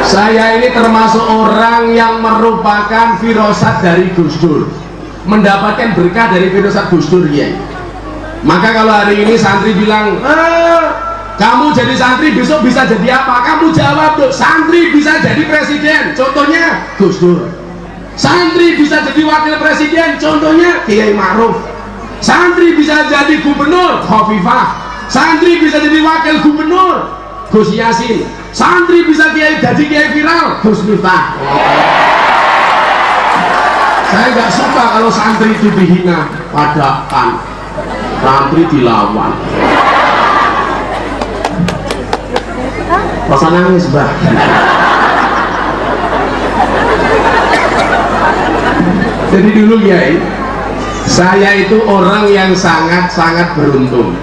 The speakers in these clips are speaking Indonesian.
Saya ini termasuk orang yang merupakan firasat dari Gus Dur, mendapatkan berkah dari firasat Gus Dur ya. Maka kalau hari ini santri bilang, kamu jadi santri besok bisa jadi apa? Kamu jawab tuh, santri bisa jadi presiden, contohnya Gus Dur. Santri bisa jadi wakil presiden, contohnya Kiai Ma'ruf. Santri bisa jadi gubernur, Khofifah. Santri bisa jadi wakil gubernur, Gus Yasin. Santri bisa jadi kiai viral, Gus Miftah. Saya nggak suka kalau santri itu dihina, padahal santri dilawan. Rasa nangis bah. Jadi dulu Kiai, saya itu orang yang sangat-sangat beruntung.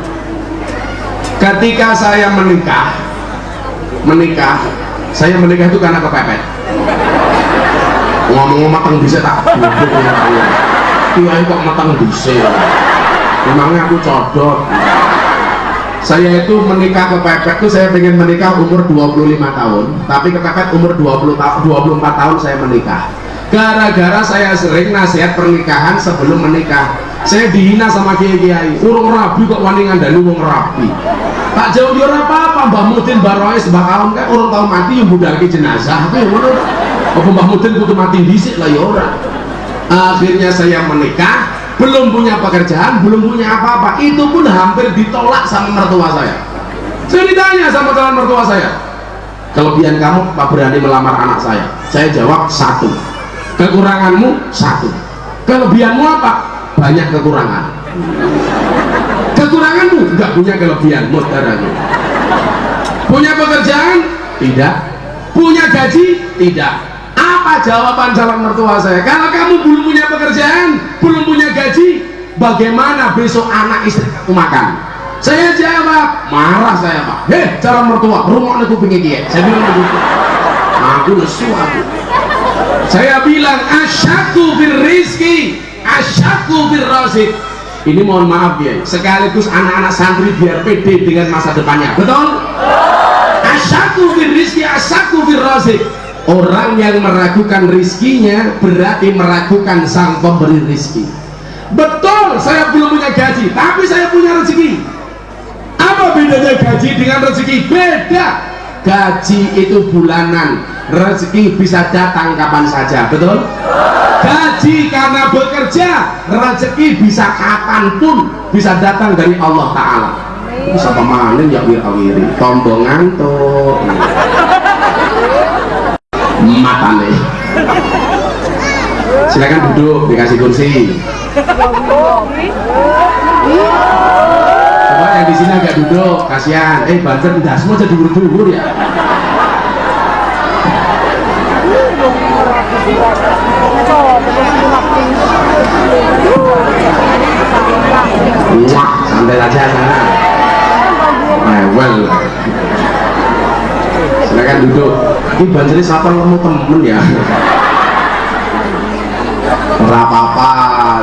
Ketika saya menikah, saya menikah itu karena kepepet. Ngomong matang bisa tak duduk ya. Kiai kok matang bisa. Memangnya aku codot. Saya itu menikah kepepet tuh, saya pengen menikah umur 25 tahun, tapi kepepet umur 24 tahun saya menikah. Gara-gara saya sering nasihat pernikahan sebelum menikah. Saya dihina sama kiai-kiai, urung rabi kok wani ngandani wong rabi. Tak jauh dia apa-apa, Mbah Mudin Barois bakalan kan urung tau mati yang budaki jenazah. Tapi ngono. Apa Mbah Mudin kudu mati dhisik lah ya ora. Akhirnya saya menikah, belum punya pekerjaan, belum punya apa-apa. Itu pun hampir ditolak sama mertua saya. Saya ditanya sama calon mertua saya, kelebihan kamu apa berani melamar anak saya? Saya jawab satu. Kekuranganmu satu. Kelebihanmu apa? Banyak kekurangan. Kekuranganmu nggak punya kelebihan, mudaranya. Punya pekerjaan? Tidak. Punya gaji? Tidak. Apa jawaban calon mertua saya? Kalau kamu belum punya pekerjaan, belum punya gaji, bagaimana besok anak istri kamu makan? Saya jawab, marah saya Pak. Heh, calon mertua, rumahnya kupingnya dia. Saya bilang begitu. Aku lesu aku. Saya bilang asyaku fir rizki, asyaku fir razik. Ini mohon maaf ya, sekaligus anak-anak santri biar pede dengan masa depannya. Betul? Asyaku fir rizki, asyaku fir razik. Orang yang meragukan rizkinya berarti meragukan sang pemberi rizki. Betul, saya belum punya gaji, tapi saya punya rezeki. Apa bedanya gaji dengan rezeki? Beda. Gaji itu bulanan, rezeki bisa datang kapan saja, betul? Gaji karena bekerja, rezeki bisa kapanpun bisa datang dari Allah Ta'ala. Bisa pemahamin ya wir-wiri, tombong ngantuk matane. Silakan duduk, dikasih kursi. Coba yang di sini agak duduk, kasihan. Banten dah semua jadi buru-buru ya. Wah, santai aja sana. Well, silakan duduk. Ini banjir siapa lemu temen ya? Ora apa-apa,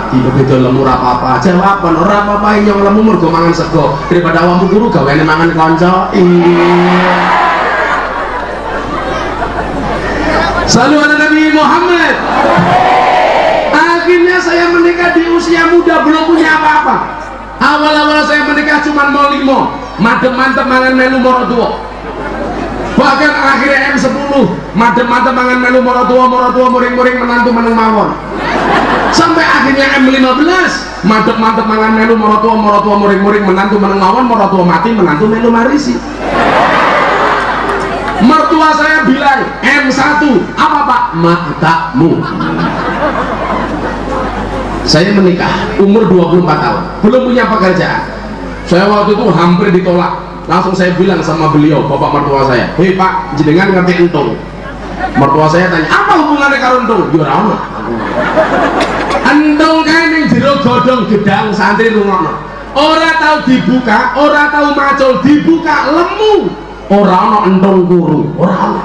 di begitu lemu ora apa-apa. Jawaban ora apa-apa yang lemu mergo mangan sego daripada awakmu guru gaweane mangan kanca. Selalu ada Nabi Muhammad. Akhirnya saya menikah di usia muda, belum punya apa-apa. Awal-awal saya menikah cuma mau 5, madem-madem mangan melu moro tua. Bahkan akhirnya M10, madem-madem mangan melu moro tua muring-muring menantu meneng mawon. Sampai akhirnya M15, madem-madem mangan melu moro tua muring-muring menantu meneng mawon, moro tua mati menantu melu marisi. Mertua saya bilang M1 apa Pak? Matamu. Saya menikah umur 24 tahun, belum punya pekerjaan. Saya waktu itu hampir ditolak. Langsung saya bilang sama beliau, bapak mertua saya, hei Pak, jenengan ngerti entung? Mertua saya tanya, apa hubungannya karo entung? Ya ora ono. Entung kae ning jero godhong gedang santri rungokno. Ora tahu dibuka, ora tahu macul, dibuka lemu. Ora ono entung kuru, ora ono.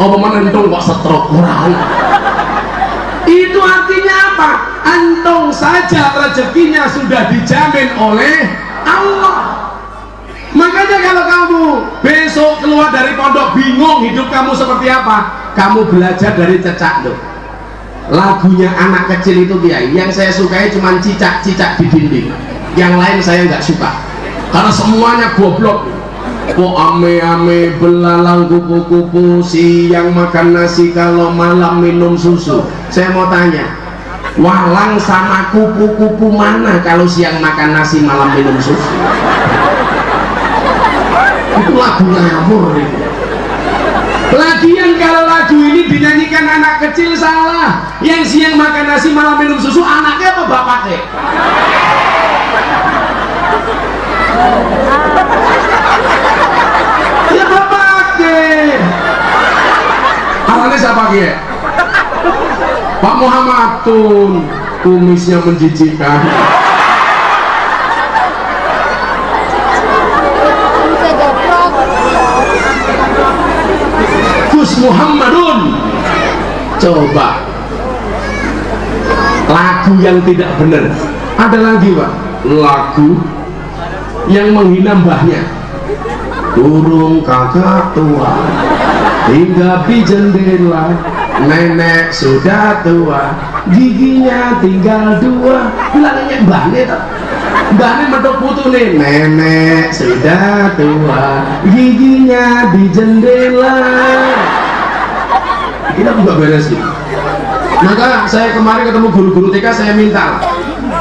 Apa men entung kok setruk, ora ono. Itu artinya apa? Entung saja rezekinya sudah dijamin oleh Allah. Makanya kalau kamu besok keluar dari pondok bingung bingung hidup kamu seperti apa, kamu belajar dari Cecak Nduk. Lagunya anak kecil itu Kiai, yang saya sukai cuma cicak-cicak di dinding, yang lain saya nggak suka karena semuanya goblok. Oh ame-ame belalang kupu-kupu, siang makan nasi kalau malam minum susu. Saya mau tanya, walang sama kupu-kupu mana kalau siang makan nasi malam minum susu? Itu lagu ngawur itu. Lagian kalau lagu ini dinyanyikan anak kecil salah. Yang siang makan nasi malam minum susu anaknya apa bapaknya? Ya bapaknya. Alanya siapa Kiai? Pak Muhammad Tun, kumisnya menjijikkan. Gus Muhammadun. Coba lagu yang tidak benar. Ada lagi Pak, lagu yang menghina mbahnya. Burung kakak tua hingga di jendela, nenek sudah tua giginya tinggal 2. Bilangnya mbahnya tak, mbahnya medok putu nih, nenek sudah tua giginya di jendela. Kita juga beres sih. Maka saya kemarin ketemu guru-guru TK, saya minta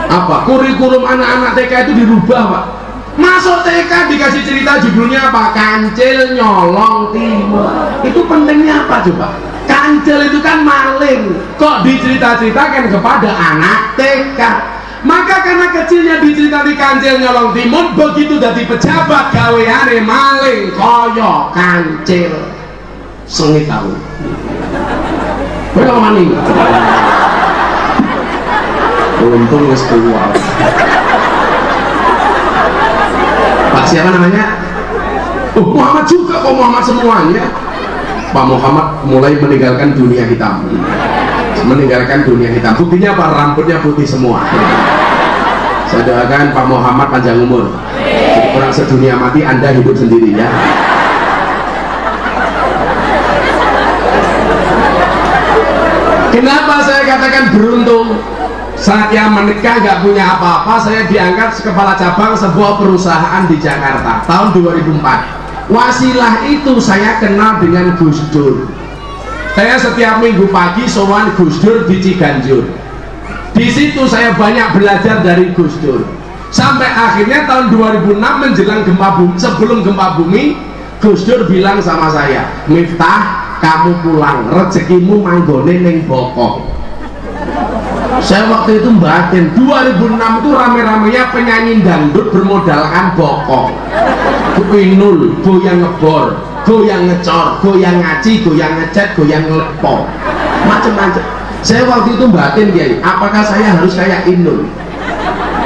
apa kurikulum anak-anak TK itu dirubah Pak. Masuk TK dikasih cerita judulnya apa? Kancil Nyolong Timur. Itu pentingnya apa coba? Kancil itu kan maling, kok dicerita-ceritakan kepada anak TK. Maka karena kecilnya diceritani kancil nyolong timun, begitu jadi pejabat gaweane maling koyo kancil. Sengit tahu. Berapa maning? Untung wis tua. Pak siapa namanya? Oh Muhammad juga kok, Muhammad semuanya. Pak Muhammad mulai meninggalkan dunia hitam. Meninggalkan dunia hitam. Buktinya apa? Rambutnya putih semua. Saya doakan Pak Muhammad panjang umur. Orang sedunia mati, Anda hidup sendiri ya. Kenapa saya katakan beruntung? Saya menikah gak punya apa-apa, saya diangkat kepala cabang sebuah perusahaan di Jakarta tahun 2004. Wasilah itu saya kenal dengan Gus Dur. Saya setiap minggu pagi sowan Gus Dur di Ciganjur. Di situ saya banyak belajar dari Gus Dur. Sampai akhirnya tahun 2006 menjelang gempa bumi, sebelum gempa bumi, Gus Dur bilang sama saya, Miftah, kamu pulang, rezekimu manggone ning Bokong. Saya waktu itu batin 2006 itu rame-ramenya penyanyi dangdut bermodalkan bokong, kuinul, goyang ngebor, goyang ngecor, goyang ngaci, goyang ngecat, goyang ngelepo, macam-macam. Saya waktu itu batin Kiai, apakah saya harus kayak Inul?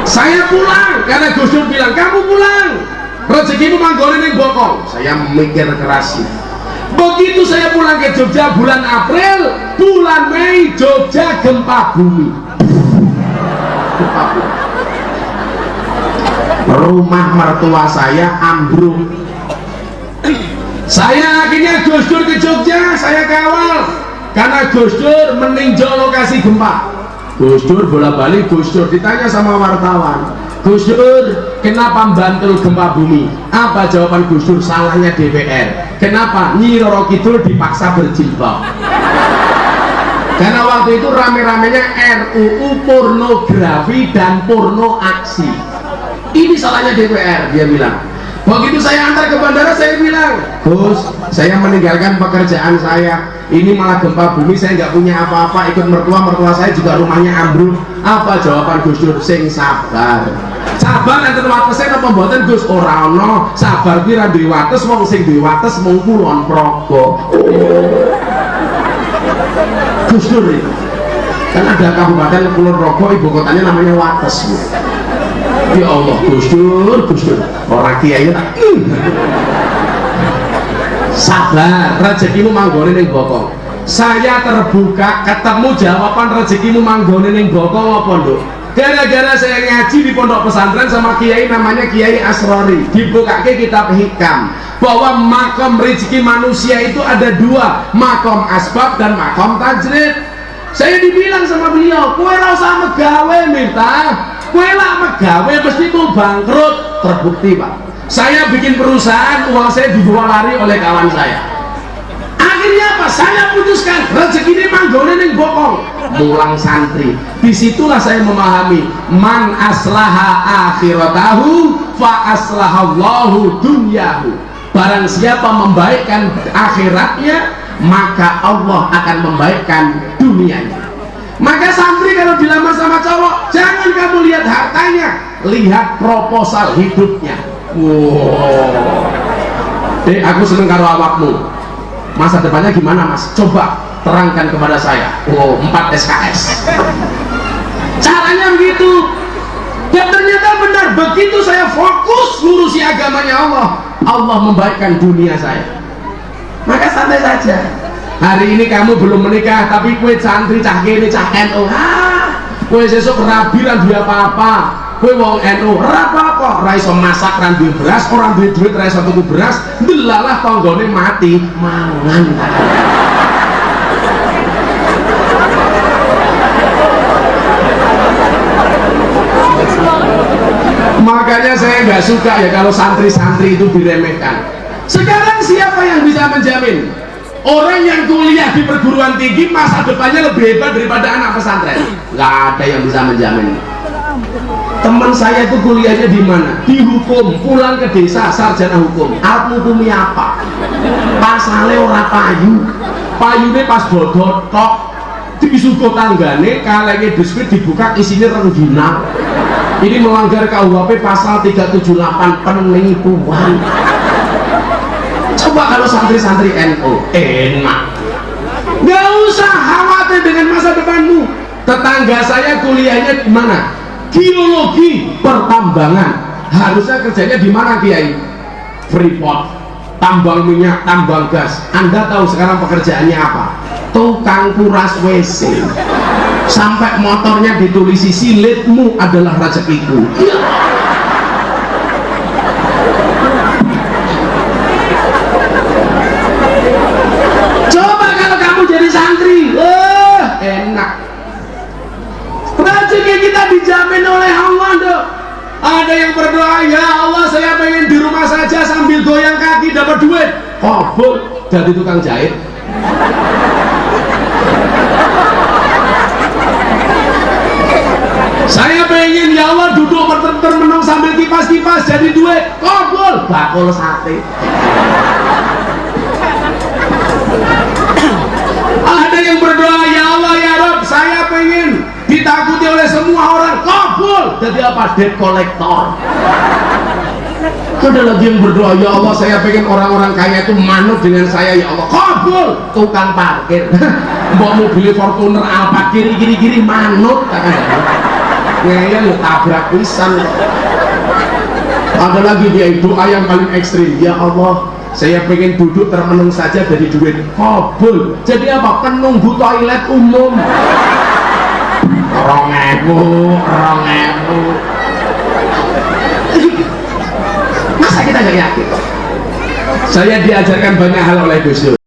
Saya pulang karena Gus Dur bilang kamu pulang, rezekimu manggone ning Bokong. Saya mikir keras. Begitu saya pulang ke Jogja bulan April, bulan Mei Jogja gempa bumi. Rumah mertua saya ambruk. Saya akhirnya Gus Dur ke Jogja, saya kawal karena Gus Dur meninjau lokasi gempa. Gus Dur bola-balik, Gus Dur ditanya sama wartawan, Gus Dur, kenapa Bantul gempa bumi? Apa jawaban Gus Dur? Salahnya DPR. Kenapa? Nyi Roro Kidul dipaksa berjilbab. Karena waktu itu rame-ramenya RUU pornografi dan porno aksi. Ini salahnya DPR, dia bilang. Begitu saya antar ke bandara, saya bilang, Gus, saya meninggalkan pekerjaan saya. Ini malah gempa bumi, saya nggak punya apa-apa. Ikut mertua saya juga rumahnya ambruk. Apa jawaban Gus Dur? Sing sabar. Sabar enten watese napa mboten Gus? Ora ana. Sabar ki ra duwe wates, wong sing duwe wates mung Kulon Progo. Gus Dur itu. Kan ada kabupaten Kulon Progo, ibu kotanya namanya Wates, Bu. Ya Allah, Gus Dur, Gus Dur. Ora kiai tak. Sabar, rezekimu manggone ning Bokong. Saya terbuka ketemu jawaban rezekimu manggone ning Bokong apa, Nduk? Gara-gara saya ngaji di pondok pesantren sama kiai namanya Kiai Asrori, dibukake kitab hikam. bahwa makom rezeki manusia itu ada dua, makom asbab dan makom tajrid. Saya dibilang sama beliau, kowe ora usah megawe Miftah, kowe lak megawe mesti mau bangkrut. Terbukti Pak, saya bikin perusahaan, uang saya dibawa lari oleh kawan saya. Akhirnya apa? Saya putuskan rezeki ini manggone ning bokong, mulang santri. Disitulah saya memahami man aslaha akhiratahu fa aslahallahu dunyahu. Barang siapa membaikkan akhiratnya, maka Allah akan membaikkan dunianya. Maka santri kalau dilamar sama cowok, jangan kamu lihat hartanya, lihat proposal hidupnya. Wow. Aku seneng karo awakmu. Masa depannya gimana Mas? Coba terangkan kepada saya. 4 SKS. Caranya begitu. Dan ternyata benar, begitu saya fokus ngurusi agamanya Allah, Allah membaikkan dunia saya. Maka santai saja. Hari ini kamu belum menikah, tapi kue santri cah kene cah NU. Kue sesuk rabi lan duwe apa-apa. Kue wong NU ora apa-apa, ora iso masak, ora duwe beras, ora duwe duit, ora iso tuku beras, ndelalah tanggane mati, mangan. Makanya saya nggak suka ya kalau santri-santri itu diremehkan. Sekarang siapa yang bisa menjamin? Orang yang kuliah di perguruan tinggi masa depannya lebih hebat daripada anak pesantren? Nggak ada yang bisa menjamin. Teman saya itu kuliahnya di mana? Di hukum, pulang ke desa sarjana hukum. Arep ngukumi apa? Pasale ora payu. Payune pas bodot tok. Disuguh tanggane, kalenge biskuit dibuka isinya rengginang. Ini melanggar KUHP pasal 378 penipuan. Coba kalau santri-santri NU enak, nggak usah khawatir dengan masa depanmu. Tetangga saya kuliahnya di mana? Geologi pertambangan. Harusnya kerjanya di mana Kiai? Freeport, tambang minyak, tambang gas. Anda tahu sekarang pekerjaannya apa? Tukang kuras WC. Sampai motornya ditulisi silitmu adalah rezekiku. Coba kalau kamu jadi santri, enak. Rezeki kita dijamin oleh Allah dong. Ada yang berdoa, ya Allah saya pengen di rumah saja sambil goyang kaki dapat duit. Kabul jadi tukang jahit. Saya pengen ya Allah duduk termenung sambil kipas-kipas jadi duit. Kabul bakul sate. Ada yang berdoa, ya Allah ya Rob saya pengen ditakuti oleh semua orang. Kabul jadi apa? Debt collector. Ada lagi yang berdoa, ya Allah saya pengen orang-orang kaya itu manut dengan saya ya Allah. Kabul tukang parkir. Mbok mobil Fortuner Alphard kiri manut ngeyel tabrak pisan. Ada lagi dia doa yang paling ekstrim, ya Allah saya pengen duduk termenung saja dari duit. Kabul jadi apa? Penunggu toilet umum. 2000. Masa kita nggak yakin? Saya diajarkan banyak hal oleh Gus Dur.